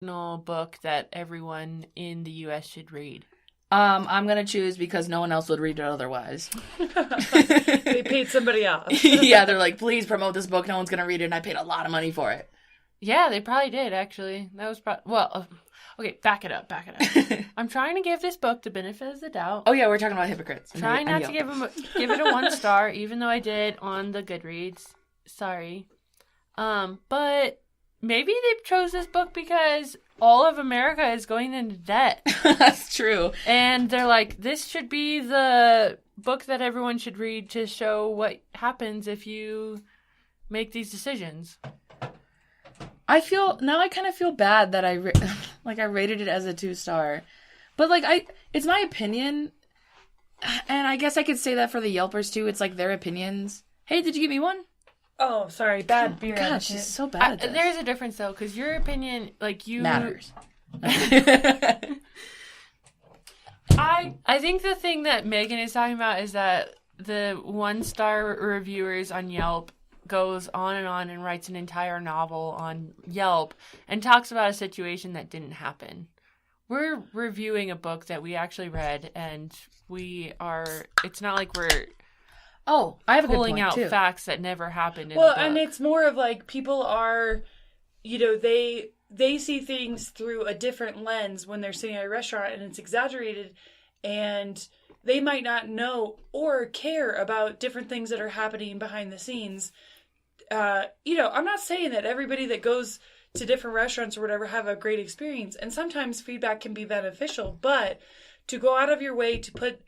book that everyone in the U.S. should read? I'm going to choose because no one else would read it otherwise. They paid somebody off. Yeah, they're like, please promote this book. No one's going to read it, and I paid a lot of money for it. Yeah, they probably did, actually. That was okay, back it up. I'm trying to give this book the benefit of the doubt. Oh, yeah, we're talking about hypocrites. Trying not to give it a 1 star, even though I did on the Goodreads. Sorry. But maybe they chose this book because all of America is going into debt. That's true. And they're like, this should be the book that everyone should read to show what happens if you make these decisions. I kind of feel bad that I rated it as a 2-star. But it's my opinion. And I guess I could say that for the Yelpers too. It's like their opinions. Hey, did you give me one? Oh, sorry. Bad beer. God, she's so bad at this. There's a difference, though, because your opinion, matters. I think the thing that Megan is talking about is that the 1-star reviewers on Yelp goes on and writes an entire novel on Yelp and talks about a situation that didn't happen. We're reviewing a book that we actually read, and it's not like we're... Oh, I have a good point, pulling out too. Facts that never happened in well, the book. and it's more of like people are, they see things through a different lens when they're sitting at a restaurant and it's exaggerated, and they might not know or care about different things that are happening behind the scenes. I'm not saying that everybody that goes to different restaurants or whatever have a great experience, and sometimes feedback can be beneficial, but to go out of your way to put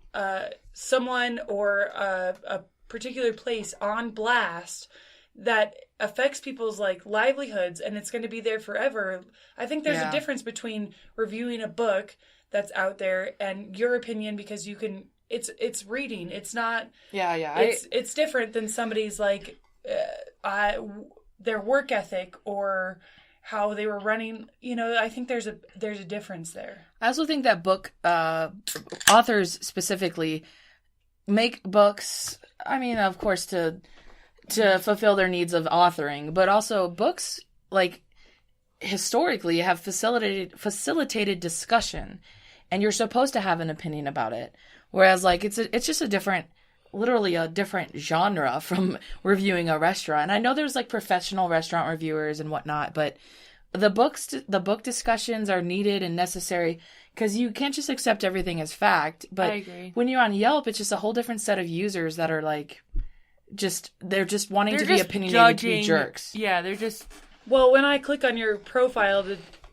someone or a particular place on blast that affects people's livelihoods and it's going to be there forever. I think there's a difference between reviewing a book that's out there and your opinion, because you can. It's reading. It's not. Yeah. It's different than somebody's their work ethic or how they were running. I think there's a difference there. I also think that book authors specifically make books, I mean, of course, to fulfill their needs of authoring, but also books, historically have facilitated discussion, and you're supposed to have an opinion about it. Whereas, it's just literally a different genre from reviewing a restaurant. I know there's, professional restaurant reviewers and whatnot, but the book discussions are needed and necessary because you can't just accept everything as fact. But I agree. When you're on Yelp, it's just a whole different set of users that are they're just wanting to be opinionated to be jerks. Yeah, they're just... Well, when I click on your profile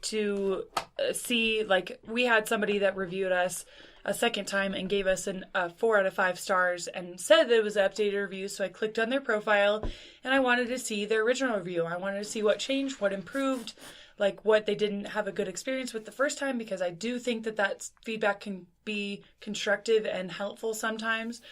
to see, we had somebody that reviewed us a second time and gave us a 4 out of 5 stars and said that it was an updated review. So I clicked on their profile and I wanted to see their original review. I wanted to see what changed, what improved, what they didn't have a good experience with the first time, because I do think that feedback can be constructive and helpful sometimes.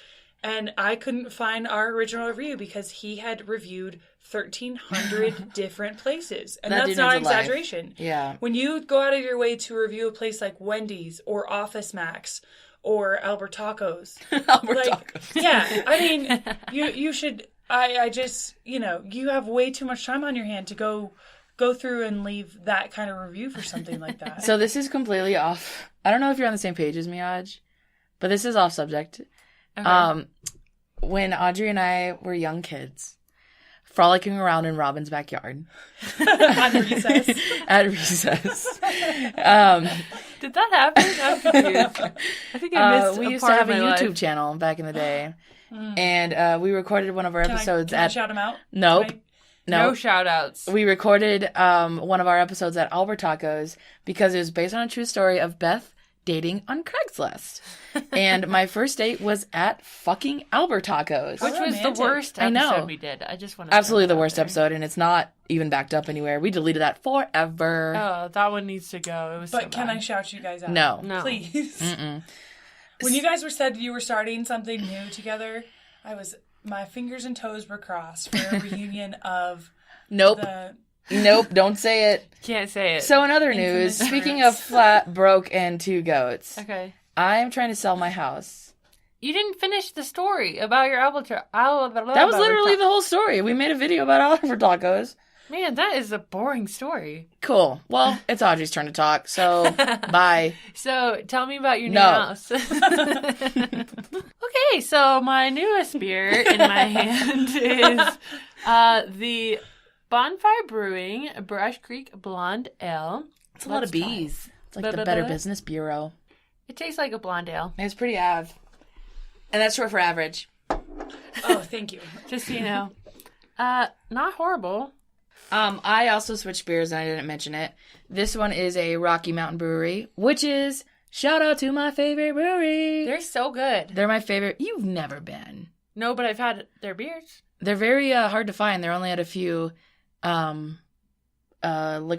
And I couldn't find our original review because he had reviewed 1,300 different places. And that's not an exaggeration. Yeah. When you go out of your way to review a place like Wendy's or Office Max or Albert Tacos. Tacos. Yeah. I mean, you should, I just, you have way too much time on your hand to go through and leave that kind of review for something like that. So this is completely off. I don't know if you're on the same page as me, Aj, but this is off subject. Okay. When Audrey and I were young kids, frolicking around in Robin's backyard. At recess. At recess. Did that happen? I'm confused. I think I missed we a used part to have of a my YouTube life. channel back in the day. And we recorded one of our episodes Can I shout them out? Nope. No shout outs. We recorded one of our episodes at Albert Tacos because it was based on a true story of Beth dating on Craigslist. And my first date was at fucking Albert Tacos. Which was the worst episode we did. I just want to absolutely the worst episode, and it's not even backed up anywhere. We deleted that forever. Oh, that one needs to go. It was But can I shout you guys out? No. Please. Mm-mm. When you guys said you were starting something new together, my fingers and toes were crossed for a reunion of Nope, don't say it. Can't say it. So in other news, speaking of flat, broke, and 2 goats. Okay. I'm trying to sell my house. You didn't finish the story about your Albert. That was literally the whole story. We made a video about Albert Tacos. Man, that is a boring story. Cool. Well, it's Audrey's turn to talk, so bye. So, tell me about your new No. house. Okay, so my newest beer in my hand is the Bonfire Brewing Brush Creek Blonde Ale. It's a lot of Let's try B's. it. It's like the Better Business Bureau. It tastes like a blonde ale. It's pretty av. And that's short for average. Oh, thank you. Just so you know. Not horrible. I also switched beers and I didn't mention it. This one is a Rocky Mountain Brewery, which is, shout out to my favorite brewery. They're so good. They're my favorite. You've never been. No, but I've had their beers. They're very hard to find. They're only at a few liquor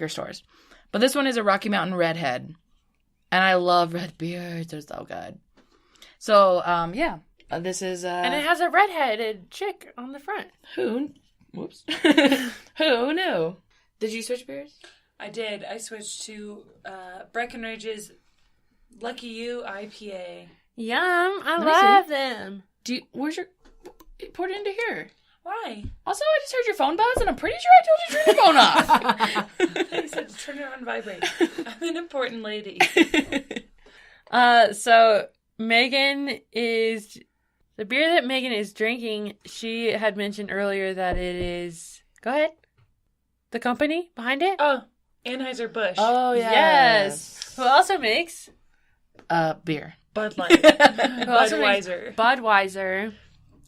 stores. But this one is a Rocky Mountain Redhead. And I love red beers. They're so good. So, yeah. This is... And it has a redheaded chick on the front. Whoops. Who knew? Did you switch beers? I did. I switched to Breckenridge's Lucky You IPA. Yum. I me love them. Where's your... Pour it into here. Why? Also, I just heard your phone buzz, and I'm pretty sure I told you to turn your phone off. I said to turn it on vibrate. I'm an important lady. So Megan is... The beer that Megan is drinking, she had mentioned earlier that it is... Go ahead. The company behind it? Oh, Anheuser-Busch. Oh, yeah. Yes. Who also makes... Beer. Bud Light. Budweiser. Budweiser.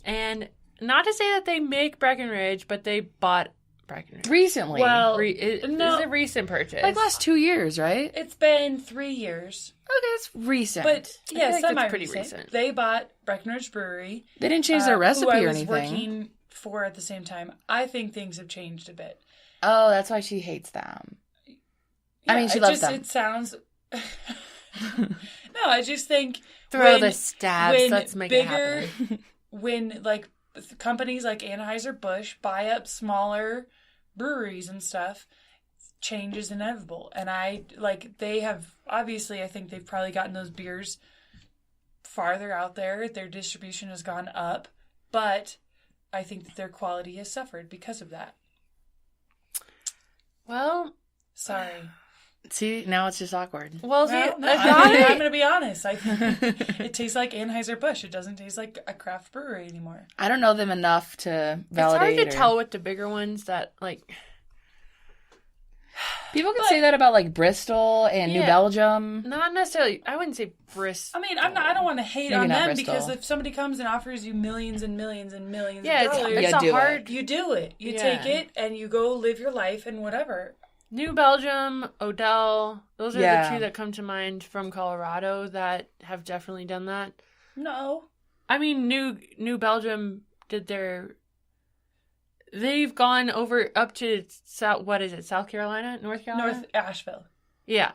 And not to say that they make Breckenridge, but they bought Breckenridge. Recently. Well, It's a recent purchase. like last 2 years, right? It's been 3 years. Okay, it's recent. But, yeah, like that's semi-recent. pretty recent. They bought Breckenridge Brewery. they didn't change their recipe who I or was anything. working for at the same time. I think things have changed a bit. Oh, that's why she hates them. Yeah, I mean, she loves them. It sounds... No, I just think... Throw the stabs. Let's make it happen. When, like, companies like Anheuser-Busch buy up smaller breweries and stuff, change is inevitable. And they have, obviously, I think they've probably gotten those beers farther out there. Their distribution has gone up. But I think that their quality has suffered because of that. Well... Sorry. See, now it's just awkward. Well, I'm see, going to be honest. I think it tastes like Anheuser-Busch. It doesn't taste like a craft brewery anymore. I don't know them enough to validate. it's hard to tell with the bigger ones that, like... People can say that about, like, Bristol and New Belgium. Not necessarily. I wouldn't say Bristol. I mean, I don't want to hate Maybe on not them Bristol. because if somebody comes and offers you millions and millions and millions Yeah, of dollars, it's do a hard... you do it. You Yeah. take it and you go live your life and whatever. New Belgium, Odell, those are Yeah. the two that come to mind from Colorado that have definitely done that. No. I mean, New Belgium did their... They've gone over up to South Carolina, North Carolina? North Asheville. Yeah.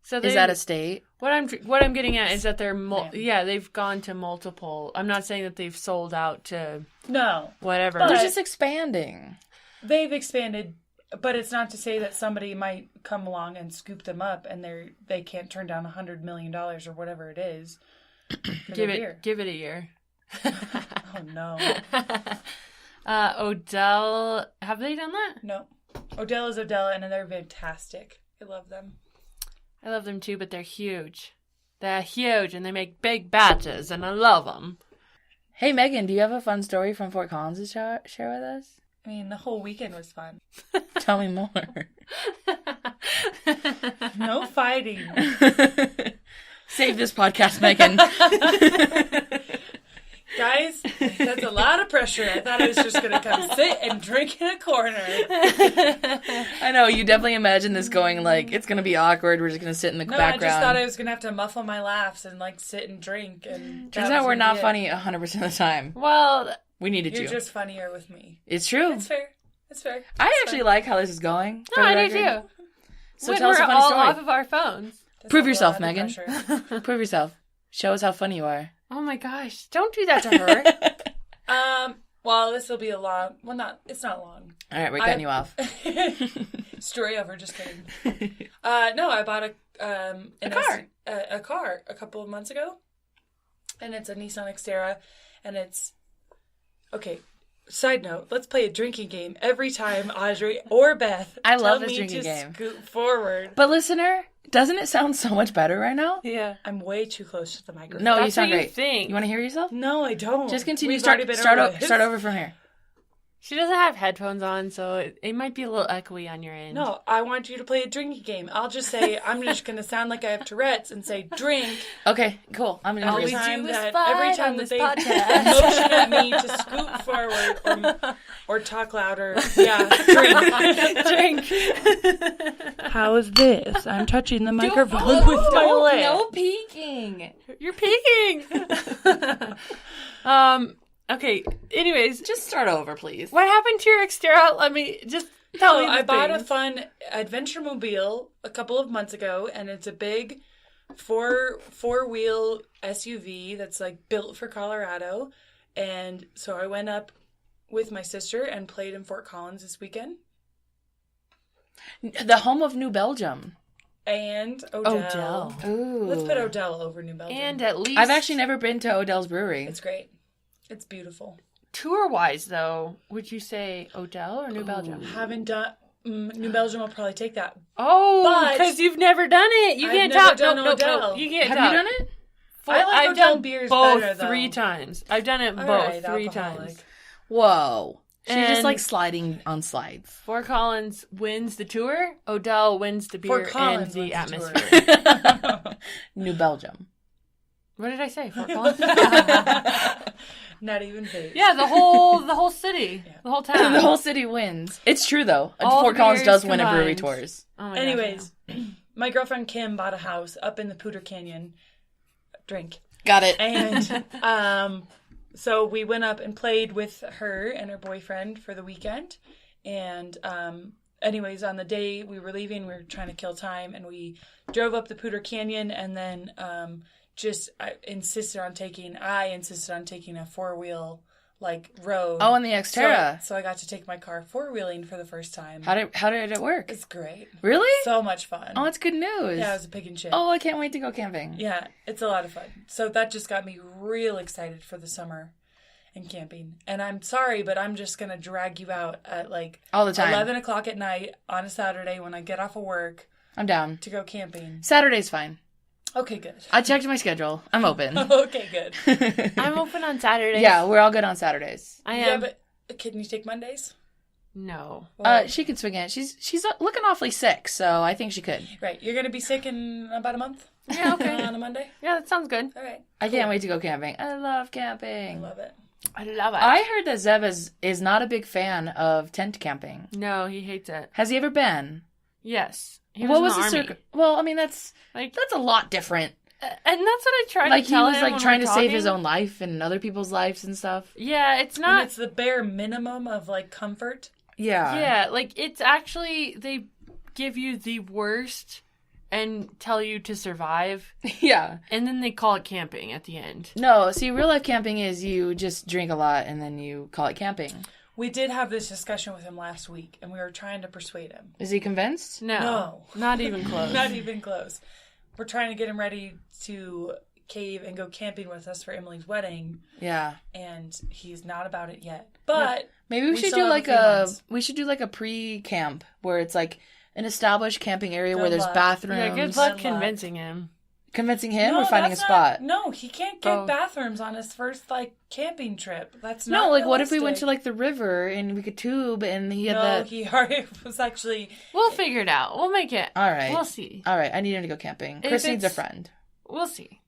So Is that a state? What I'm getting at is that they're they've gone to multiple. I'm not saying that they've sold out to No. whatever. But- They're just expanding. They've expanded, but it's not to say that somebody might come along and scoop them up and they can't turn down $100 million or whatever it is. give it a year. Oh, no. Odell, have they done that? No. Odell is Odell, and they're fantastic. I love them. I love them too, but they're huge. They're huge, and they make big batches, and I love them. Hey, Megan, do you have a fun story from Fort Collins to share with us? I mean, the whole weekend was fun. Tell me more. No fighting. Save this podcast, Megan. Guys, that's a lot of pressure. I thought I was just going to come sit and drink in a corner. I know, you definitely imagine this going like, it's going to be awkward. We're just going to sit in the No, background. I just thought I was going to have to muffle my laughs and like sit and drink. And Turns out we're not funny 100% of the time. Well, We needed You're you. just funnier with me. It's true. It's fair. It's fair. I actually like how this is going. no, I do too. So When tell us a we're funny all story. off of our phones. That's Prove a yourself, lot of Megan. pressure. Prove yourself. Show us how funny you are. Oh my gosh! Don't do that to her. Well, this will be a long. Well, it's not long. All right, we're cutting you off. Story over. Just kidding. No, I bought a car a couple of months ago, and it's a Nissan Xterra, and it's okay. Side note, let's play a drinking game every time Audrey or Beth I love tell this me drinking to game. scoot forward. But listener, doesn't it sound so much better right now? Yeah. I'm way too close to the microphone. No, you That's sound what you great. think. You want to hear yourself? No, I don't. Just continue. We've Start already been over this. over from here. She doesn't have headphones on, so it might be a little echoey on your end. No, I want you to play a drinking game. I'll just say, I'm just going to sound like I have Tourette's and say drink. Okay, cool. I'm gonna Every do we it. do time is that, fight every on time that this they podcast. motion at me to scoot forward or talk louder. Yeah, drink. Drink. How is this? I'm touching the microphone Oh, with my lip. no peeking. You're peeking. Okay. Anyways, Just start over, please. what happened to your Xterra? Let me just tell me. I bought a things. fun adventure mobile a couple of months ago, and it's a big four-wheel SUV that's like built for Colorado. And so I went up with my sister and played in Fort Collins this weekend. The home of New Belgium. And Odell. Odell. Ooh. Let's put Odell over New Belgium. And at least I've actually never been to Odell's Brewery. It's great. It's beautiful. tour-wise, though, would you say Odell or New Belgium? Haven't done... New Belgium will probably take that. Oh, But- because you've never done it. You I've can't never talk. done No, Odell. you can't Have talk. you done it? I like I've Odell done beers both better, though. 3 times. I've done it All both right, 3 alcoholic. times. Whoa. She's just And- like sliding on slides. Fort Collins wins the tour. Odell wins the beer Fort Collins and the wins the tour. atmosphere. New Belgium. What did I say? Fort Collins? Not even fake. Yeah, the whole city. Yeah. The whole town. The whole city wins. It's true, though. All Fort the Collins beers does win a brewery combined. tours. Oh my Anyways, gosh, my girlfriend Kim bought a house up in the Pooter Canyon. Drink. Got it. And so we went up and played with her and her boyfriend for the weekend. And anyways, on the day we were leaving, we were trying to kill time, and we drove up the Pooter Canyon, and then I insisted on taking a 4-wheel road. Oh, and the Xterra. So I got to take my car 4-wheeling for the first time. How did it work? It's great. Really? So much fun. Oh, it's good news. Yeah, it was a pig and shit. Oh, I can't wait to go camping. Yeah, it's a lot of fun. So that just got me real excited for the summer and camping. And I'm sorry, but I'm just going to drag you out at All the time. 11 o'clock at night on a Saturday when I get off of work I'm down. to go camping. Saturday's fine. Okay, good. I checked my schedule. I'm open. Okay, good. I'm open on Saturdays. Yeah, we're all good on Saturdays. I Yeah, am. but can you take Mondays? No. She could swing it. She's looking awfully sick, so I think she could. Right, you're going to be sick in about a month? Yeah, okay. On a Monday? Yeah, that sounds good. All right. I can't wait to go camping. I love I camping. love it. I love it. I heard that Zeb is not a big fan of tent camping. No, he hates it. Has he ever been? Yes. He What was was in the Army. circle? Well, I mean that's Like, a lot different. and that's what I tried Like to he tell was him like when trying we're to save his talking. own life and other people's lives and stuff. Yeah, it's And not. it's the bare minimum of comfort. Yeah. Yeah, it's actually they give you the worst and tell you to survive, Yeah. and then they call it camping at the end. No, see, real life camping is you just drink a lot and then you call it camping. We did have this discussion with him last week, and we were trying to persuade him. Is he convinced? No, not even close. Not even close. We're trying to get him ready to cave and go camping with us for Emily's wedding, Yeah. and he's not about it yet. But Maybe we We should still do have a few months. a pre-camp where it's like an established camping area where Good there's luck. bathrooms. Yeah, good Good luck luck. convincing him. Convincing him or No, finding a that's spot? No, he can't get Oh. bathrooms on his first camping trip. That's not No, what if we went to realistic. the river and we could tube and he had No, that? he already was actually. We'll figure it out. We'll make it. All right. We'll see. All right, I need him to go camping. If Chris needs a it's- friend. We'll see.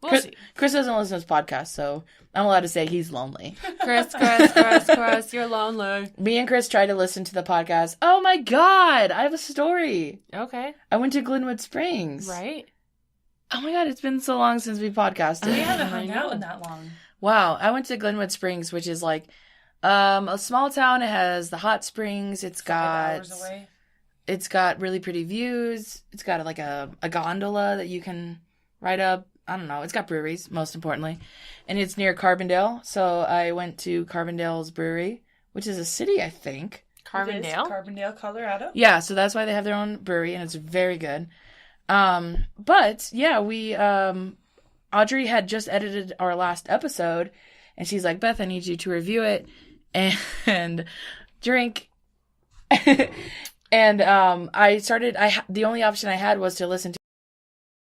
We'll Chris, see. Chris doesn't listen to this podcast, so I'm allowed to say he's lonely. Chris, you're lonely. Me and Chris tried to listen to the podcast. Oh my god, I have a story. Okay. I went to Glenwood Springs. Right? Oh my god, it's been so long since we podcasted. We haven't I hung know. out in that long. Wow, I went to Glenwood Springs, which is like a small town. It has the hot springs. 5 hours away. It's got really pretty views. It's got like a gondola that you can ride up. I don't know. It's got breweries, most importantly. And it's near Carbondale. So I went to Carbondale's brewery, which is a city, I think. It is Carbondale? Carbondale, Colorado. Yeah, so that's why they have their own brewery, and it's very good. But yeah, we Audrey had just edited our last episode, and she's like, Beth, I need you to review it. and drink. And the only option I had was to listen